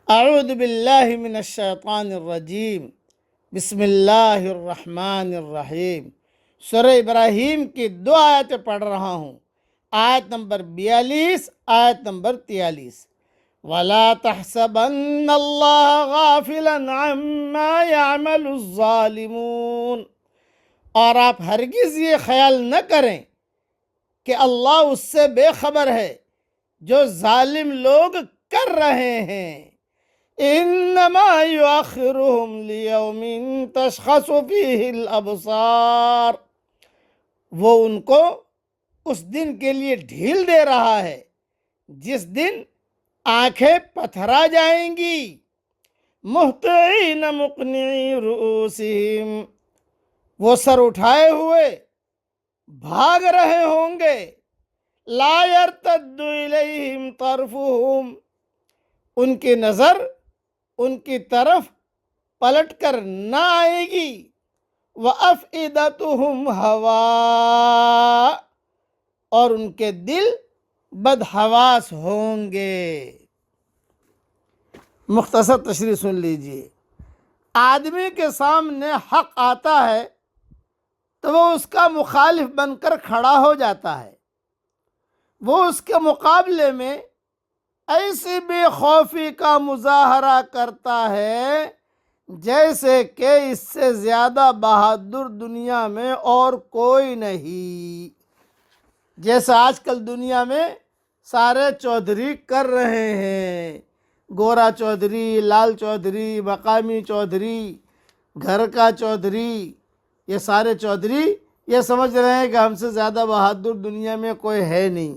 اعوذ باللہ من الشیطان الرجیم، بسم اللہ الرحمن الرحیم۔ سورہ ابراہیم کی 2 آیتیں پڑھ رہا ہوں، آیت نمبر 42، آیت نمبر 43۔ وَلَا تَحْسَبَنَّ اللَّهَ غَافِلًا عَمَّا يَعْمَلُ الظَّالِمُونَ، اور آپ ہرگز یہ خیال نہ کریں کہ اللہ اس سے بے خبر ہے جو ظالم لوگ کر رہے ہیں۔ انما یؤخرہم لیوم تشخص فیہ الابصار، وہ ان کو اس دن کے لیے ڈھیل دے رہا ہے جس دن آنکھیں پتھرا جائیں گی۔ مہطعین مقنعی رؤوسہم، وہ سر اٹھائے ہوئے بھاگ رہے ہوں گے۔ لا یرتد الیہم طرفہم، ان کی نظر ان کی طرف پلٹ کر نہ آئے گی۔ وَأَفْئِدَتُهُمْ ہَوَاء، اور ان کے دل بدحواس ہوں گے۔ مختصر تشریح سن لیجئے۔ آدمی کے سامنے حق آتا ہے تو وہ اس کا مخالف بن کر کھڑا ہو جاتا ہے، وہ اس کے مقابلے میں ایسی بے خوفی کا مظاہرہ کرتا ہے جیسے کہ اس سے زیادہ بہادر دنیا میں اور کوئی نہیں۔ جیسا آج کل دنیا میں سارے چودھری کر رہے ہیں، گورا چودھری، لال چودھری، مقامی چودھری، گھر کا چودھری، یہ سارے چودھری یہ سمجھ رہے ہیں کہ ہم سے زیادہ بہادر دنیا میں کوئی ہے نہیں۔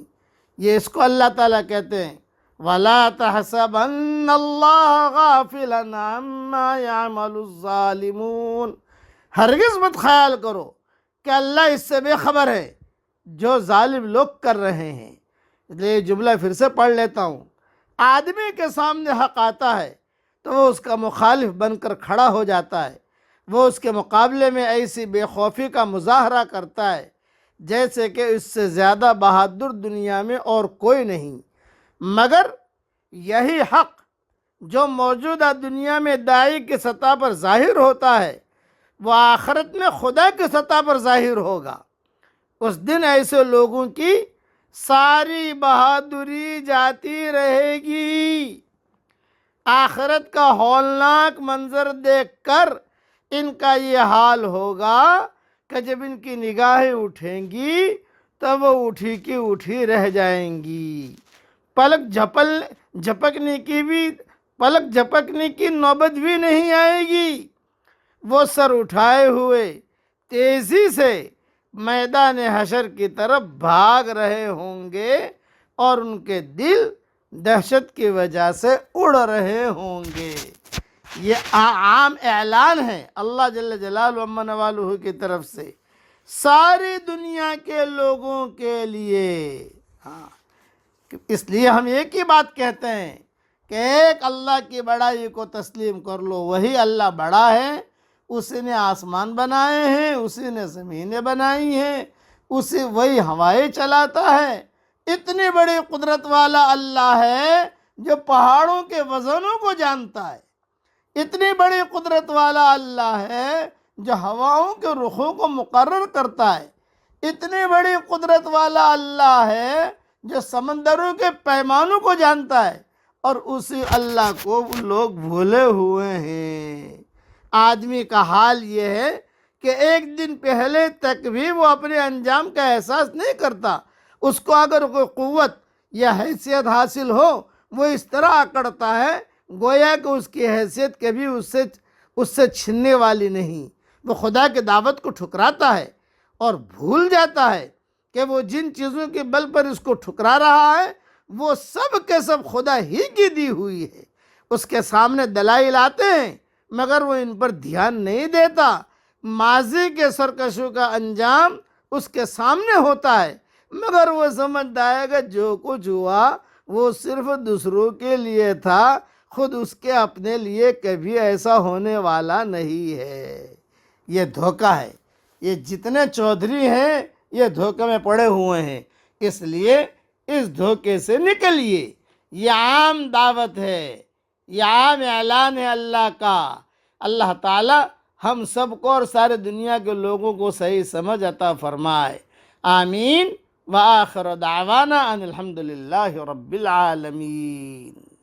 یہ اس کو اللہ تعالیٰ کہتے ہیں وَلَا تَحْسَبَنَّ اللَّهَ غَافِلًا عَمَّا يَعْمَلُ الظَّالِمُونَ، ہرگز مت خیال کرو کہ اللہ اس سے بے خبر ہے جو ظالم لوگ کر رہے ہیں۔ اس لیے یہ جملہ پھر سے پڑھ لیتا ہوں۔ آدمی کے سامنے حق آتا ہے تو وہ اس کا مخالف بن کر کھڑا ہو جاتا ہے، وہ اس کے مقابلے میں ایسی بے خوفی کا مظاہرہ کرتا ہے جیسے کہ اس سے زیادہ بہادر دنیا میں اور کوئی نہیں۔ مگر یہی حق جو موجودہ دنیا میں داعی کی سطح پر ظاہر ہوتا ہے وہ آخرت میں خدا کی سطح پر ظاہر ہوگا۔ اس دن ایسے لوگوں کی ساری بہادری جاتی رہے گی۔ آخرت کا ہولناک منظر دیکھ کر ان کا یہ حال ہوگا کہ جب ان کی نگاہیں اٹھیں گی تو وہ اٹھی کی اٹھی رہ جائیں گی۔ پلک جھپکنے کی نوبت بھی نہیں آئے گی۔ وہ سر اٹھائے ہوئے تیزی سے میدان حشر کی طرف بھاگ رہے ہوں گے اور ان کے دل دہشت کی وجہ سے اڑ رہے ہوں گے۔ یہ عام اعلان ہے اللہ جل جلالہ عمن والہ کی طرف سے ساری دنیا کے لوگوں کے لیے۔ اس لیے ہم ایک ہی بات کہتے ہیں کہ ایک اللہ کی بڑائی کو تسلیم کر لو، وہی اللہ بڑا ہے، اسی نے آسمان بنائے ہیں، اسی نے زمینیں بنائی ہیں، وہی ہوائیں چلاتا ہے۔ اتنی بڑی قدرت والا اللہ ہے جو پہاڑوں کے وزنوں کو جانتا ہے۔ اتنی بڑی قدرت والا اللہ ہے جو ہواؤں کے رخوں کو مقرر کرتا ہے۔ اتنی بڑی قدرت والا اللہ ہے جو سمندروں کے پیمانوں کو جانتا ہے، اور اسی اللہ کو لوگ بھولے ہوئے ہیں۔ آدمی کا حال یہ ہے کہ ایک دن پہلے تک بھی وہ اپنے انجام کا احساس نہیں کرتا۔ اس کو اگر کوئی قوت یا حیثیت حاصل ہو وہ اس طرح اکڑتا ہے گویا کہ اس کی حیثیت کبھی اس سے چھننے والی نہیں۔ وہ خدا کی دعوت کو ٹھکراتا ہے اور بھول جاتا ہے کہ وہ جن چیزوں کے بل پر اس کو ٹھکرا رہا ہے وہ سب کے سب خدا ہی کی دی ہوئی ہے۔ اس کے سامنے دلائل آتے ہیں مگر وہ ان پر دھیان نہیں دیتا۔ ماضی کے سرکشوں کا انجام اس کے سامنے ہوتا ہے مگر وہ سمجھتا ہے کہ جو کچھ ہوا وہ صرف دوسروں کے لیے تھا، خود اس کے اپنے لیے کبھی ایسا ہونے والا نہیں ہے۔ یہ دھوکہ ہے۔ یہ جتنے چودھری ہیں یہ دھوکے میں پڑے ہوئے ہیں، اس لیے اس دھوکے سے نکلیے۔ یہ عام دعوت ہے، یہ عام اعلان ہے اللہ کا۔ اللہ تعالی ہم سب کو اور سارے دنیا کے لوگوں کو صحیح سمجھ عطا فرمائے، آمین۔ وآخر دعوانا ان الحمد للہ رب العالمین۔